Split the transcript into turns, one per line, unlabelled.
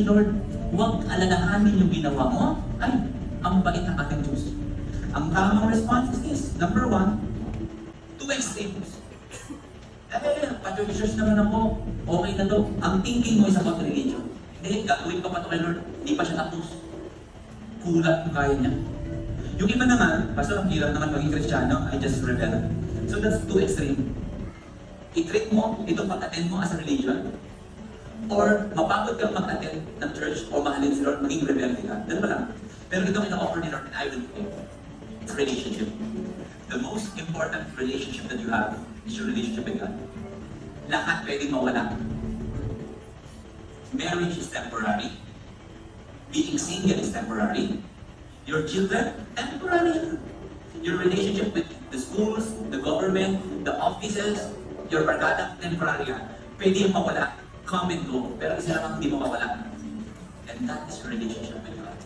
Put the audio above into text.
Lord, huwag alalahanin yung ginawa mo. Ay, ang bait ng ating Diyos. Ang tamang response is, number one, two extremes. Pastor Church naman ako, okay na to. Ang thinking mo is about religion. Hindi, gagawin pa to kay Lord. Hindi pa siya tapos. Kulat kung kaya niya. Yung iba naman, Pastor, ang hirap naman maging Kristiyano, I just rebel. So that's two extreme. I-treat mo, ito pag-attend mo as a religion, or mapagod kang mag-attend ng church o mahalin si Lord, maging rebelde ka. Ganun ba lang? Pero ito ang ina-offer ni Lord and I will pay. It's relationship. The most important relationship that you have is your relationship with God. Lahat pwedeng mawala. Marriage is temporary. Being single is temporary. Your children, temporary. Your relationship with the schools, the government, the offices, your barkada, temporary yan. Pwede yung mawala. Come and go. Pero isa lang ang hindi mo mawala. And that is your relationship with God.